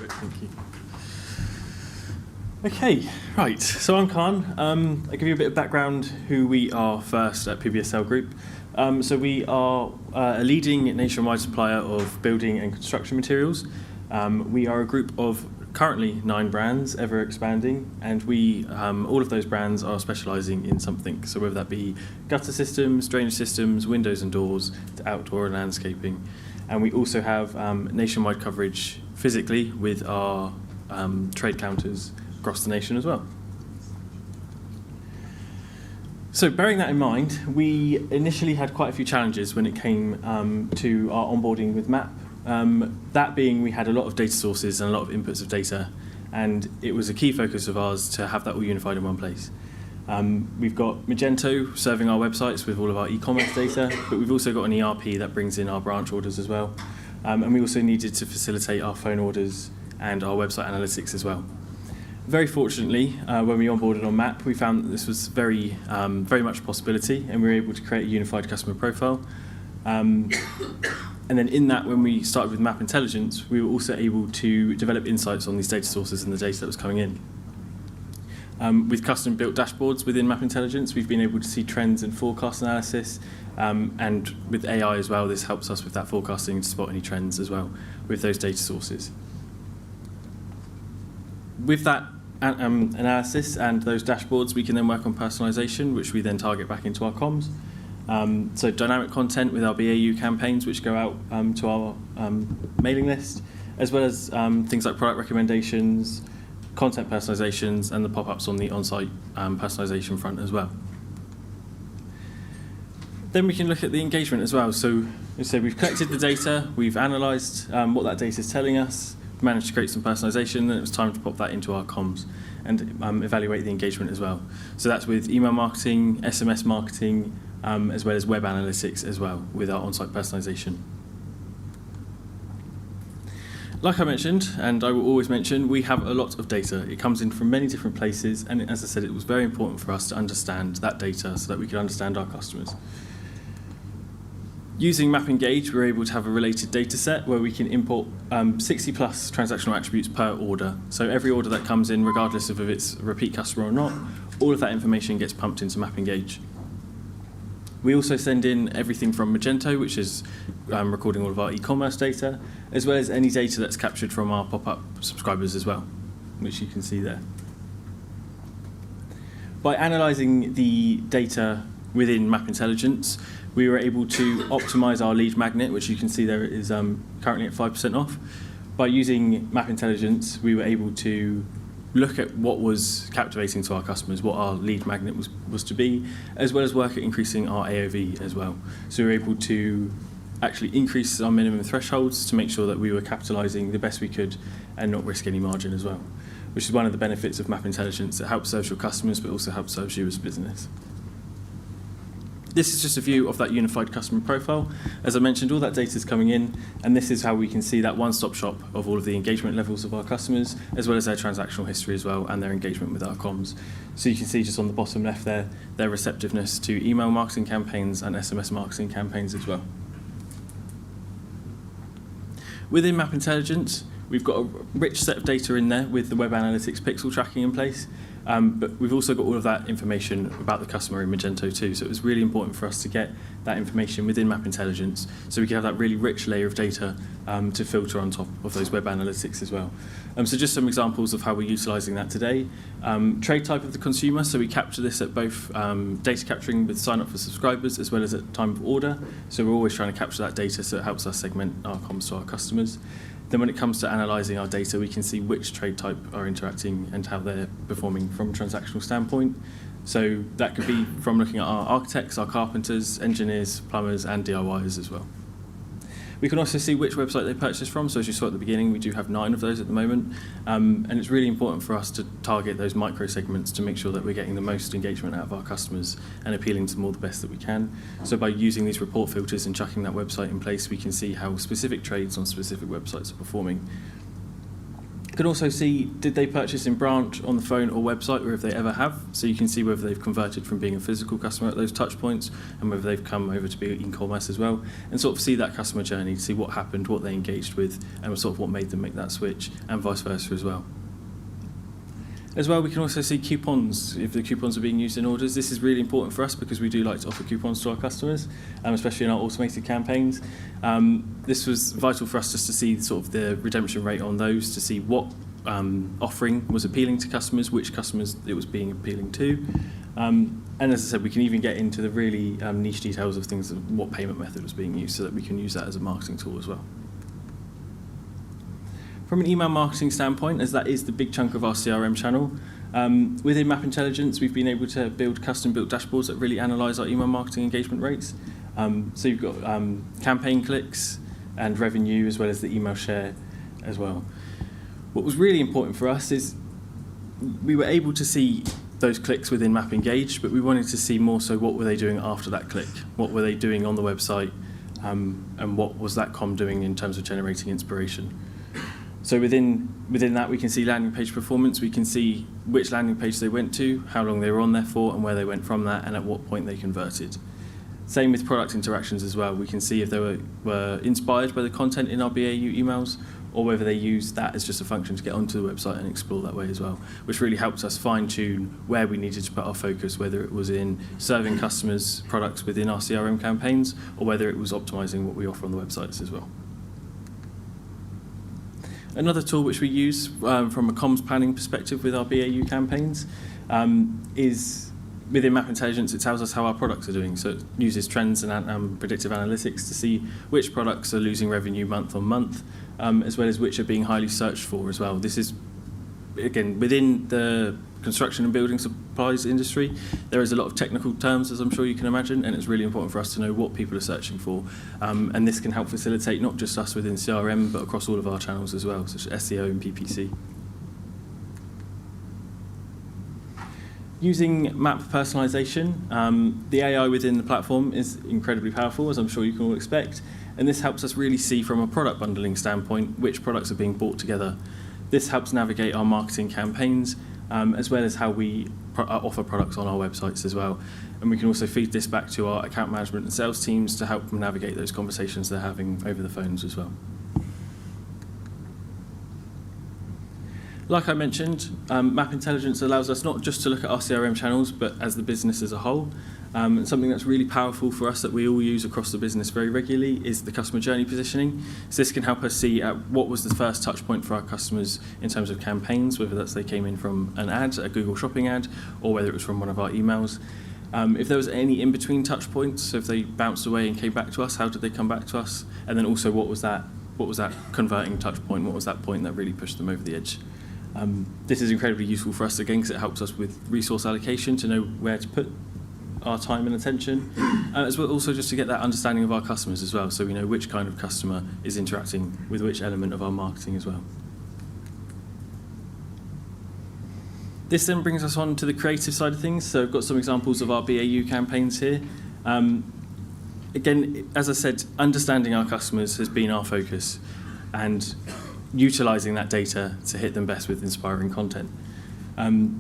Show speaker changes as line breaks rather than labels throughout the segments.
Great, thank you. Okay, right, so I'm Khan. I'll give you a bit of background who we are first at PBSL Group. So we are a leading nationwide supplier of building and construction materials. We are a group of currently 9 brands, ever expanding, and we all of those brands are specialising in something. So whether that be gutter systems, drainage systems, windows and doors, to outdoor and landscaping. And we also have nationwide coverage physically with our trade counters across the nation as well. So bearing that in mind, we initially had quite a few challenges when it came to our onboarding with Mapp. That being, we had a lot of data sources and a lot of inputs of data, and it was a key focus of ours to have that all unified in one place. We've got Magento serving our websites with all of our e-commerce data, but we've also got an ERP that brings in our branch orders as well. And we also needed to facilitate our phone orders and our website analytics as well. Very fortunately, when we onboarded on Mapp, we found that this was very much a possibility, and we were able to create a unified customer profile. And then in that, when we started with Mapp Intelligence, we were also able to develop insights on these data sources and the data that was coming in. With custom-built dashboards within Mapp Intelligence, we've been able to see trends and forecast analysis, and with AI as well, this helps us with that forecasting to spot any trends as well with those data sources. With that analysis and those dashboards, we can then work on personalization, which we then target back into our comms. So dynamic content with our BAU campaigns, which go out to our mailing list, as well as things like product recommendations, content personalizations, and the pop-ups on the on-site personalization front as well. Then we can look at the engagement as well. So we've collected the data, we've analyzed what that data is telling us, managed to create some personalization, and it was time to pop that into our comms and evaluate the engagement as well. So that's with email marketing, SMS marketing, as well as web analytics as well with our on-site personalization. Like I mentioned, and I will always mention, we have a lot of data. It comes in from many different places, and as I said, it was very important for us to understand that data so that we could understand our customers. Using Mapp Engage, we're able to have a related data set where we can import 60 plus transactional attributes per order. So every order that comes in, regardless of if it's a repeat customer or not, all of that information gets pumped into Mapp Engage. We also send in everything from Magento, which is recording all of our e-commerce data, as well as any data that's captured from our pop-up subscribers as well, which you can see there. By analysing the data within Mapp Intelligence, we were able to optimize our lead magnet, which you can see there is currently at 5% off. By using Mapp Intelligence, we were able to look at what was captivating to our customers, what our lead magnet was to be, as well as work at increasing our AOV as well. So we were able to actually increase our minimum thresholds to make sure that we were capitalizing the best we could and not risk any margin as well, which is one of the benefits of Mapp Intelligence. It helps serve your customers, but also helps serve you as a business. This is just a view of that unified customer profile. As I mentioned, all that data is coming in, and this is how we can see that one-stop shop of all of the engagement levels of our customers, as well as their transactional history as well, and their engagement with our comms. So you can see just on the bottom left there, their receptiveness to email marketing campaigns and SMS marketing campaigns as well. Within Mapp Intelligence, we've got a rich set of data in there with the web analytics pixel tracking in place. But we've also got all of that information about the customer in Magento too. So it was really important for us to get that information within Mapp Intelligence so we can have that really rich layer of data to filter on top of those web analytics as well. So just some examples of how we're utilising that today. Trade type of the consumer, so we capture this at both data capturing with sign up for subscribers as well as at time of order. So we're always trying to capture that data so it helps us segment our comms to our customers. Then when it comes to analysing our data, we can see which trade type are interacting and how they're performing from a transactional standpoint. So that could be from looking at our architects, our carpenters, engineers, plumbers, and DIYers as well. We can also see which website they purchased from. So as you saw at the beginning, we do have 9 of those at the moment. And it's really important for us to target those micro segments to make sure that we're getting the most engagement out of our customers and appealing to them all the best that we can. So by using these report filters and chucking that website in place, we can see how specific trades on specific websites are performing. can also see, did they purchase in branch, on the phone or website, or if they ever have. So you can see whether they've converted from being a physical customer at those touch points and whether they've come over to be e-commerce as well, and sort of see that customer journey, to see what happened, what they engaged with, and sort of what made them make that switch, and vice versa as well. As well, we can also see coupons, if the coupons are being used in orders. This is really important for us because we do like to offer coupons to our customers, especially in our automated campaigns. This was vital for us just to see sort of the redemption rate on those, to see what offering was appealing to customers, which customers it was being appealing to. And as I said, we can even get into the really niche details of things, of what payment method was being used, so that we can use that as a marketing tool as well. From an email marketing standpoint, as that is the big chunk of our CRM channel, within Mapp Intelligence, we've been able to build custom-built dashboards that really analyse our email marketing engagement rates. So you've got campaign clicks and revenue, as well as the email share as well. What was really important for us is we were able to see those clicks within Mapp Engage, but we wanted to see more so what were they doing after that click, what were they doing on the website, and what was that comm doing in terms of generating inspiration. So within that, we can see landing page performance. We can see which landing page they went to, how long they were on there for, and where they went from that, and at what point they converted. Same with product interactions as well. We can see if they were inspired by the content in our BAU emails, or whether they used that as just a function to get onto the website and explore that way as well, which really helps us fine-tune where we needed to put our focus, whether it was in serving customers products within our CRM campaigns, or whether it was optimizing what we offer on the websites as well. Another tool which we use from a comms planning perspective with our BAU campaigns is within Mapp Intelligence. It tells us how our products are doing. So it uses trends and predictive analytics to see which products are losing revenue month on month, as well as which are being highly searched for as well. This is, again, within the construction and building supplies industry, there is a lot of technical terms, as I'm sure you can imagine, and it's really important for us to know what people are searching for. And this can help facilitate not just us within CRM, but across all of our channels as well, such as SEO and PPC. Using Mapp personalization, the AI within the platform is incredibly powerful, as I'm sure you can all expect, and this helps us really see from a product bundling standpoint which products are being brought together. This helps navigate our marketing campaigns, as well as how we offer products on our websites as well. And we can also feed this back to our account management and sales teams to help them navigate those conversations they're having over the phones as well. Like I mentioned, Mapp Intelligence allows us not just to look at our CRM channels, but as the business as a whole. Something that's really powerful for us that we all use across the business very regularly is the customer journey positioning. So this can help us see what was the first touch point for our customers in terms of campaigns, whether that's they came in from an ad, a Google shopping ad, or whether it was from one of our emails. If there was any in-between touch points, so if they bounced away and came back to us, how did they come back to us? And then also what was that converting touch point? What was that point that really pushed them over the edge? This is incredibly useful for us again because it helps us with resource allocation to know where to put our time and attention, as well also just to get that understanding of our customers as well, so we know which kind of customer is interacting with which element of our marketing as well. This then brings us on to the creative side of things. So I've got some examples of our BAU campaigns here. Again, as I said, understanding our customers has been our focus, and utilising that data to hit them best with inspiring content.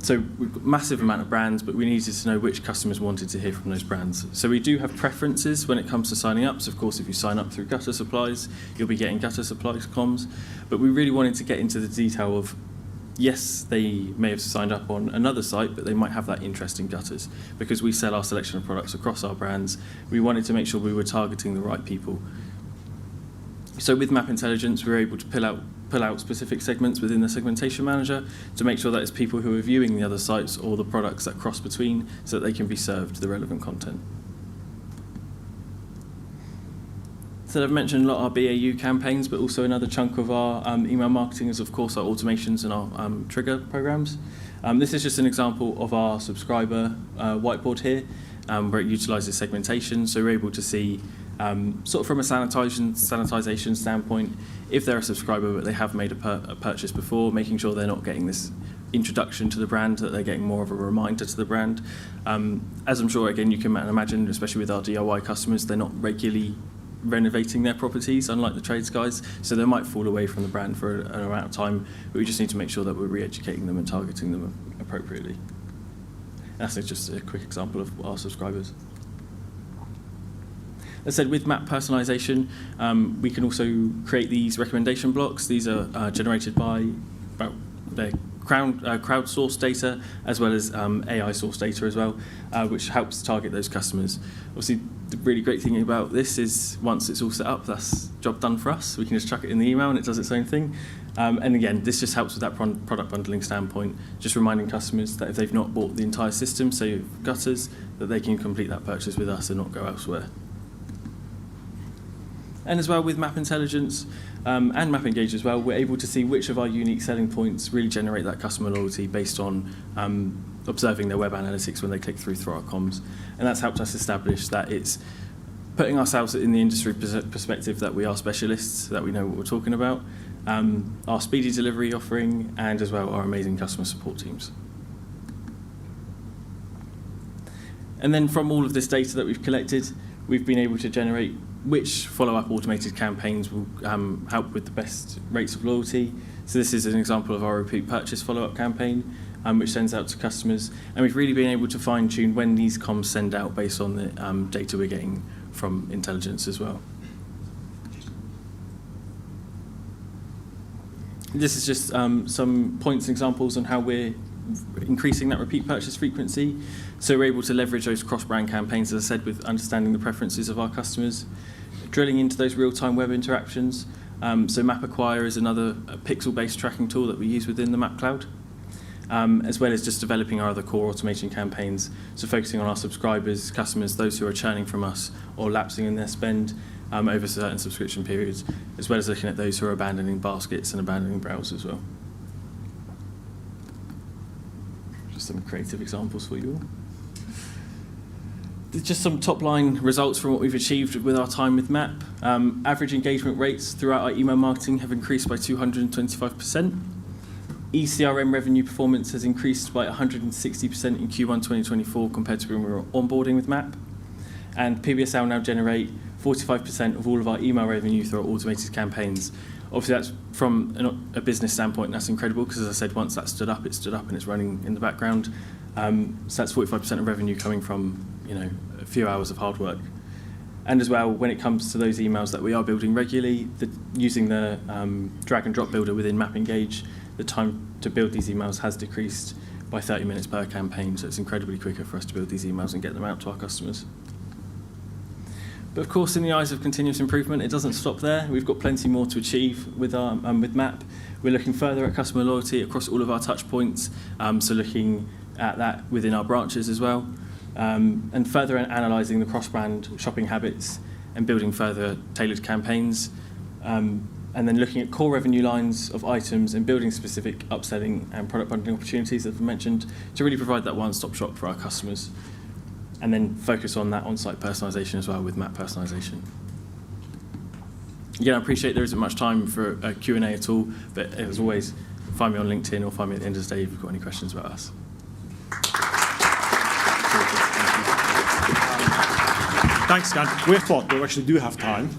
So we've got a massive amount of brands, but we needed to know which customers wanted to hear from those brands. So we do have preferences when it comes to signing up. So of course, if you sign up through Gutter Supplies, you'll be getting Gutter Supplies comms. But we really wanted to get into the detail of, yes, they may have signed up on another site, but they might have that interest in gutters. Because we sell our selection of products across our brands, we wanted to make sure we were targeting the right people. So with Mapp Intelligence, we were able to pull out specific segments within the segmentation manager to make sure that it's people who are viewing the other sites or the products that cross between, so that they can be served the relevant content. So I've mentioned a lot of our BAU campaigns, but also another chunk of our email marketing is, of course, our automations and our trigger programs. This is just an example of our subscriber whiteboard here, where it utilises segmentation. So we're able to see, sort of from a sanitization standpoint, if they're a subscriber but they have made a purchase before, making sure they're not getting this introduction to the brand, that they're getting more of a reminder to the brand. As I'm sure, again, you can imagine, especially with our DIY customers, they're not regularly renovating their properties, unlike the trades guys. So they might fall away from the brand for an amount of time, but we just need to make sure that we're re-educating them and targeting them appropriately. That's just a quick example of our subscribers. As I said, with Mapp personalization, we can also create these recommendation blocks. These are generated by their crowdsourced data as well as AI source data as well, which helps target those customers. Obviously, the really great thing about this is once it's all set up, that's job done for us. We can just chuck it in the email and it does its own thing. And again, this just helps with that product bundling standpoint, just reminding customers that if they've not bought the entire system, say gutters, that they can complete that purchase with us and not go elsewhere. And as well with Mapp Intelligence and Mapp Engage as well, we're able to see which of our unique selling points really generate that customer loyalty based on observing their web analytics when they click through our comms. And that's helped us establish that it's putting ourselves in the industry perspective that we are specialists, that we know what we're talking about, our speedy delivery offering, and as well our amazing customer support teams. And then from all of this data that we've collected, we've been able to generate which follow-up automated campaigns will help with the best rates of loyalty. So this is an example of our repeat purchase follow-up campaign, which sends out to customers. And we've really been able to fine-tune when these comms send out based on the data we're getting from intelligence as well. This is just some points and examples on how we're increasing that repeat purchase frequency. So we're able to leverage those cross-brand campaigns, as I said, with understanding the preferences of our customers, drilling into those real-time web interactions. So Mapp Acquire is another pixel-based tracking tool that we use within the Mapp Cloud, as well as just developing our other core automation campaigns. So focusing on our subscribers, customers, those who are churning from us or lapsing in their spend over certain subscription periods, as well as looking at those who are abandoning baskets and abandoning browsers as well. Just some creative examples for you all. Just some top-line results from what we've achieved with our time with Mapp. Average engagement rates throughout our email marketing have increased by 225%. eCRM revenue performance has increased by 160% in Q1 2024 compared to when we were onboarding with Mapp. And PBSL now generate 45% of all of our email revenue through our automated campaigns. Obviously, that's from a business standpoint, that's incredible because, as I said, once that stood up and it's running in the background. So that's 45% of revenue coming from a few hours of hard work. And as well, when it comes to those emails that we are building regularly, using the drag and drop builder within Mapp Engage, the time to build these emails has decreased by 30 minutes per campaign, so it's incredibly quicker for us to build these emails and get them out to our customers. But of course, in the eyes of continuous improvement, it doesn't stop there. We've got plenty more to achieve with Mapp. We're looking further at customer loyalty across all of our touch points, so looking at that within our branches as well, and further analysing the cross-brand shopping habits and building further tailored campaigns, and then looking at core revenue lines of items and building specific upselling and product bundling opportunities, as I mentioned, to really provide that one-stop shop for our customers. And then focus on that on-site personalisation as well with Mapp personalisation. Again, I appreciate there isn't much time for a Q&A at all, but as always, find me on LinkedIn or find me at the end of the day if you've got any questions about us.
Thanks, Can. We thought we actually do have time,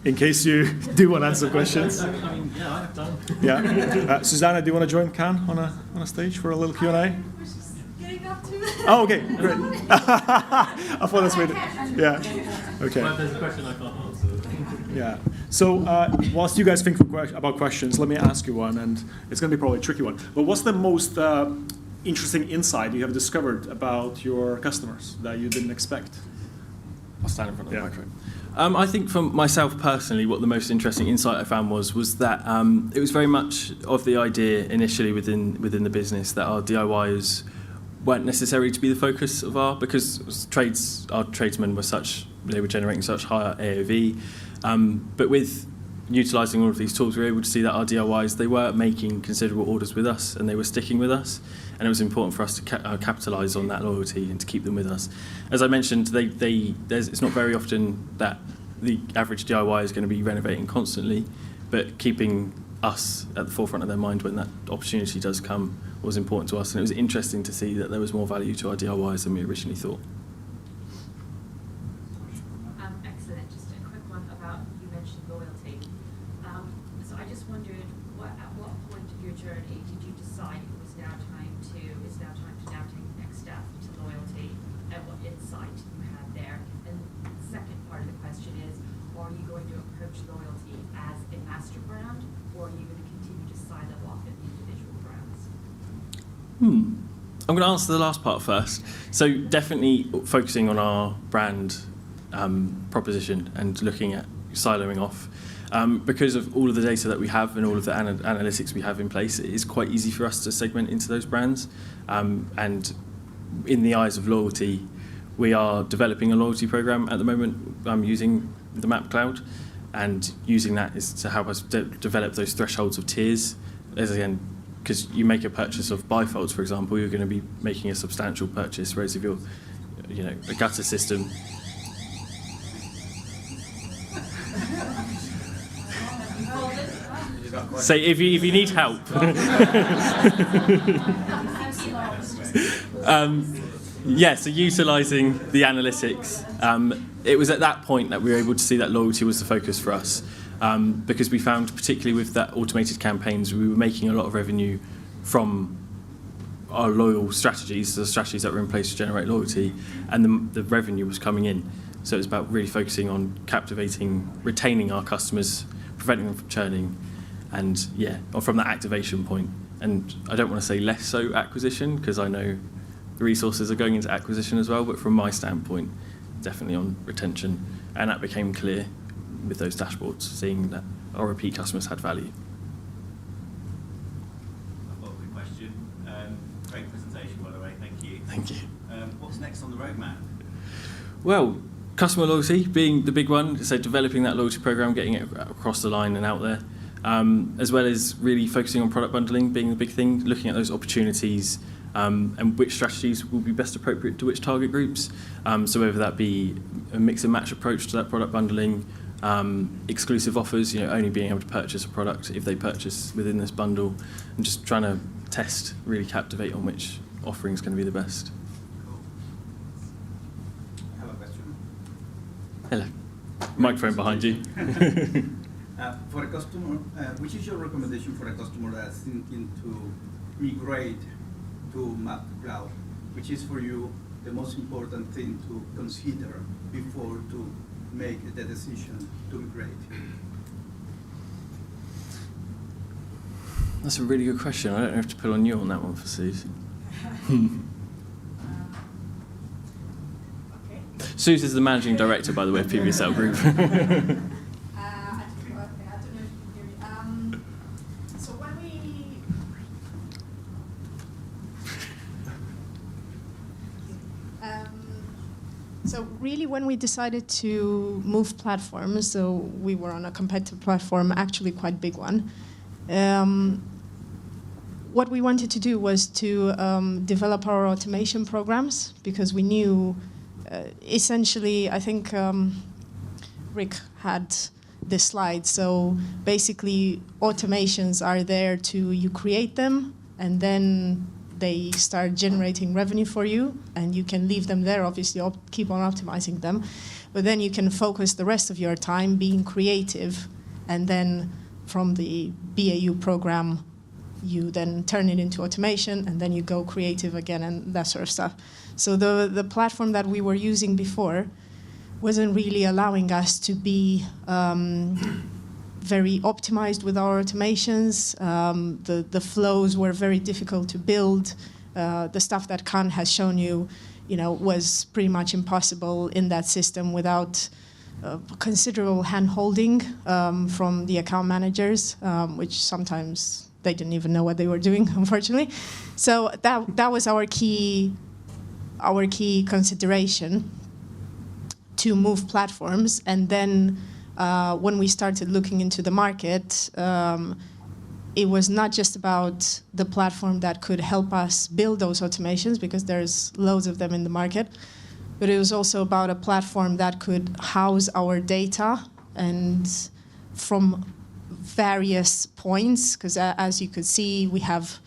in case you do want to answer questions.
I have time.
Yeah. Susanna, do you want to join Can on a stage for a little Q&A? Oh, okay, great. I thought that's weird. Yeah. Okay.
Well, if there's a question I can't answer.
Yeah. So whilst you guys think about questions, let me ask you one, and it's going to be probably a tricky one. But what's the most interesting insight you have discovered about your customers that you didn't expect?
I'll stand in front of the microphone. I think for myself personally, what the most interesting insight I found was that it was very much of the idea initially within the business that our DIYers weren't necessary to be the focus of because our tradesmen they were generating such higher AOV. But with utilising all of these tools, we were able to see that our DIYs, they were making considerable orders with us and they were sticking with us. And it was important for us to capitalise on that loyalty and to keep them with us. As I mentioned, it's not very often that the average DIY is going to be renovating constantly, but keeping us at the forefront of their mind when that opportunity does come was important to us. And it was interesting to see that there was more value to our DIYs than we originally thought.
Excellent. Just a quick about, you mentioned loyalty. So I just wondered, at what point of your journey did you decide it's now time to now take the next step to loyalty, and what insight you had there? And the second part of the question is, are you going to approach loyalty as a master brand, or are you going to continue to silo off in individual brands?
I'm going to answer the last part first. So definitely focusing on our brand proposition and looking at siloing off. Because of all of the data that we have and all of the analytics we have in place, it is quite easy for us to segment into those brands. And in the eyes of loyalty, we are developing a loyalty program at the moment using the Mapp Cloud, and using that is to help us develop those thresholds of tiers. As again, because you make a purchase of bifolds, for example, you're going to be making a substantial purchase, whereas if you're, a gutter system. So if you need help, so utilising the analytics, it was at that point that we were able to see that loyalty was the focus for us, because we found, particularly with that automated campaigns, we were making a lot of revenue from our loyal strategies, the strategies that were in place to generate loyalty, and the revenue was coming in. So it was about really focusing on captivating, retaining our customers, preventing them from churning, and or from that activation point. And I don't want to say less so acquisition, because I know the resources are going into acquisition as well, but from my standpoint, definitely on retention. And that became clear with those dashboards, seeing that our repeat customers had value.
I've got a quick question. Great presentation, by the way, thank you.
Thank you.
What's next on the roadmap?
Well, customer loyalty being the big one, so developing that loyalty program, getting it across the line and out there, as well as really focusing on product bundling being the big thing, looking at those opportunities and which strategies will be best appropriate to which target groups. So whether that be a mix and match approach to that product bundling, exclusive offers, only being able to purchase a product if they purchase within this bundle, and just trying to test, really captivate on which offering is going to be the best.
Cool. I have a question.
Hello. Microphone behind you.
For a customer, which is your recommendation for a customer that's thinking to migrate to Mapp Cloud? Which is for you the most important thing to consider before to make the decision to migrate?
That's a really good question. I don't have to put on you on that one for Suze.
Okay.
Suze is the managing director, by the way, of PBSL Group.
I don't know if you can hear me. So when we decided to move platforms, so we were on a competitive platform, actually quite big one. What we wanted to do was to develop our automation programs, because we knew, essentially, I think Rick had this slide. So basically, automations are there you create them, and then they start generating revenue for you, and you can leave them there, obviously, keep on optimizing them. But then you can focus the rest of your time being creative, and then from the BAU program, you then turn it into automation, and then you go creative again, and that sort of stuff. So the platform that we were using before wasn't really allowing us to be very optimized with our automations. The flows were very difficult to build. The stuff that Khan has shown you, was pretty much impossible in that system without considerable hand-holding from the account managers, which sometimes they didn't even know what they were doing, unfortunately. So that was our key consideration to move platforms. And then when we started looking into the market, it was not just about the platform that could help us build those automations, because there's loads of them in the market, but it was also about a platform that could house our data and from various points, because as you could see, we have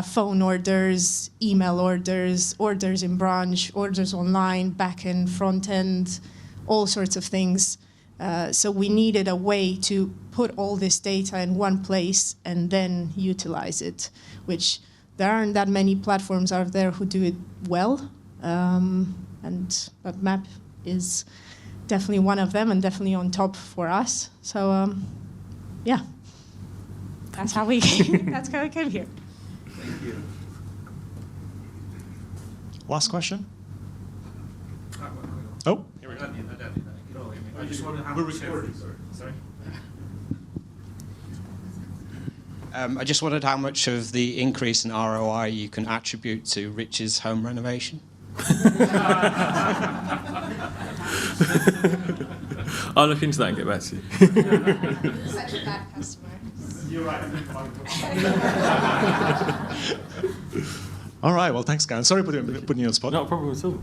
phone orders, email orders, orders in branch, orders online, back end, front end, all sorts of things. So we needed a way to put all this data in one place and then utilize it, which there aren't that many platforms out there who do it well. But Mapp is definitely one of them and definitely on top for us. So yeah, that's how we that's how we came here.
Thank you.
Last question? Oh, here we go.
I just wondered how much. Sorry. I just wondered how much of the increase in ROI you can attribute to Rich's home renovation.
I'll look into that and get back to you.
Such a bad customer.
You're right. All right, well, thanks, guys. Sorry putting you on the spot.
Not a problem at all.